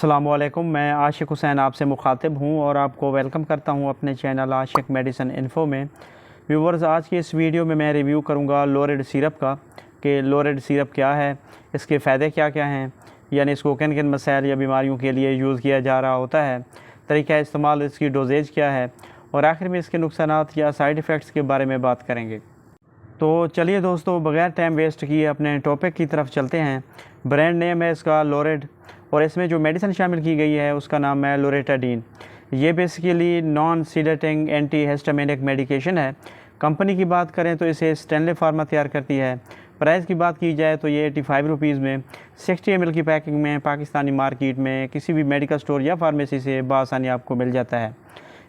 अस्सलामुअलैकुम, मैं आशिक हुसैन आपसे मुखातिब हूँ और आपको वेलकम करता हूँ अपने चैनल आशिक मेडिसिन इन्फो में। व्यूवर्स, आज की इस वीडियो में मैं रिव्यू करूँगा लोरेड सिरप का कि लोरेड सिरप क्या है, इसके फ़ायदे क्या क्या हैं, यानी इसको किन किन मसाइल या बीमारियों के लिए यूज़ किया जा रहा होता है, तरीक़ा इस्तेमाल, इसकी डोजेज क्या है और आखिर में इसके नुकसानात या साइड इफ़ेक्ट्स के बारे में बात करेंगे। तो चलिए दोस्तों, बग़ैर टाइम वेस्ट किए अपने टॉपिक की तरफ चलते हैं। ब्रांड नेम है इसका लोरेड और इसमें जो मेडिसिन शामिल की गई है उसका नाम है लोरेटाडीन। ये basically non sedating anti histaminic medication है। कंपनी की बात करें तो इसे स्टैनली फार्मा तैयार करती है। प्राइस की बात की जाए तो ये 85 रुपीज़ में 60 ml की पैकिंग में पाकिस्तानी मार्केट में किसी भी मेडिकल स्टोर या फार्मेसी से बआसानी आपको मिल जाता है।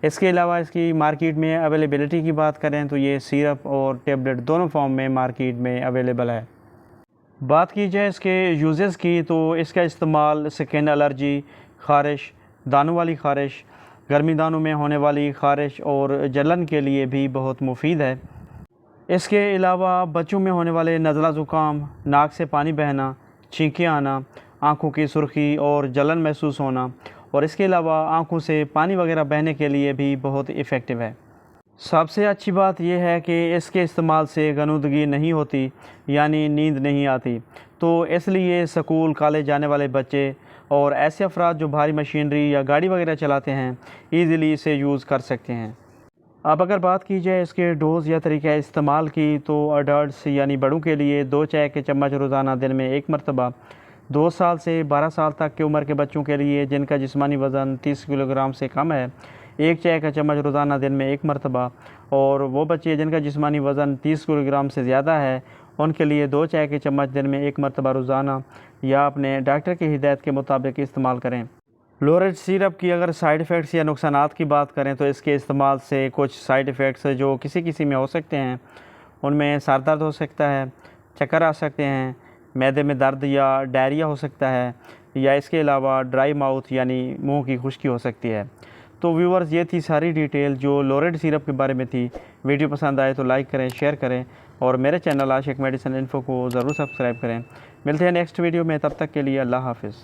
इसके अलावा इसकी मार्केट में अवेलेबिलिटी की बात करें तो ये सिरप और टेबलेट दोनों फॉर्म में मार्केट में अवेलेबल है। बात की जाए इसके यूजेस की तो इसका इस्तेमाल स्किन एलर्जी, ख़ारिश, दानों वाली ख़ारिश, गर्मी दानों में होने वाली ख़ारिश और जलन के लिए भी बहुत मुफीद है। इसके अलावा बच्चों में होने वाले नज़ला ज़ुकाम, नाक से पानी बहना, छींकें आना, आँखों की सुर्खी और जलन महसूस होना और इसके अलावा आँखों से पानी वगैरह बहने के लिए भी बहुत इफ़ेक्टिव है। सबसे अच्छी बात यह है कि इसके इस्तेमाल से गनुदगी नहीं होती, यानी नींद नहीं आती। तो इसलिए स्कूल कॉलेज जाने वाले बच्चे और ऐसे अफराद जो भारी मशीनरी या गाड़ी वगैरह चलाते हैं ईज़िली इसे यूज़ कर सकते हैं। अब अगर बात की जाए इसके डोज़ या तरीक़ा इस्तेमाल की तो अडल्ट्स यानी बड़ों के लिए 2 चाय के चम्मच रोज़ाना दिन में 1 मरतबा, 2 साल से 12 साल तक की उम्र के बच्चों के लिए जिनका जिस्मानी वज़न 30 किलोग्राम से कम है 1 चाय का चम्मच रोज़ाना दिन में 1 मरतबा, और वो बच्चे जिनका जिस्मानी वज़न 30 किलोग्राम से ज़्यादा है उनके लिए 2 चाय के चम्मच दिन में 1 मरतबा रोज़ाना या अपने डॉक्टर की हिदायत के मुताबिक इस्तेमाल करें। लोरेड सिरप की अगर साइड इफ़ेक्ट्स या नुकसानात की बात करें तो इसके इस्तेमाल से कुछ साइड इफ़ेक्ट्स जो किसी किसी में हो सकते हैं, उनमें सर दर्द हो सकता है, चक्कर आ सकते हैं, मैदे में दर्द या डायरिया हो सकता है, या इसके अलावा ड्राई माउथ यानी मुंह की खुश्की हो सकती है। तो व्यूवर्स, ये थी सारी डिटेल जो लोरेड सिरप के बारे में थी। वीडियो पसंद आए तो लाइक करें, शेयर करें और मेरे चैनल आशिक मेडिसिन इन्फो को ज़रूर सब्सक्राइब करें। मिलते हैं नेक्स्ट वीडियो में, तब तक के लिए अल्लाह हाफ़िज़।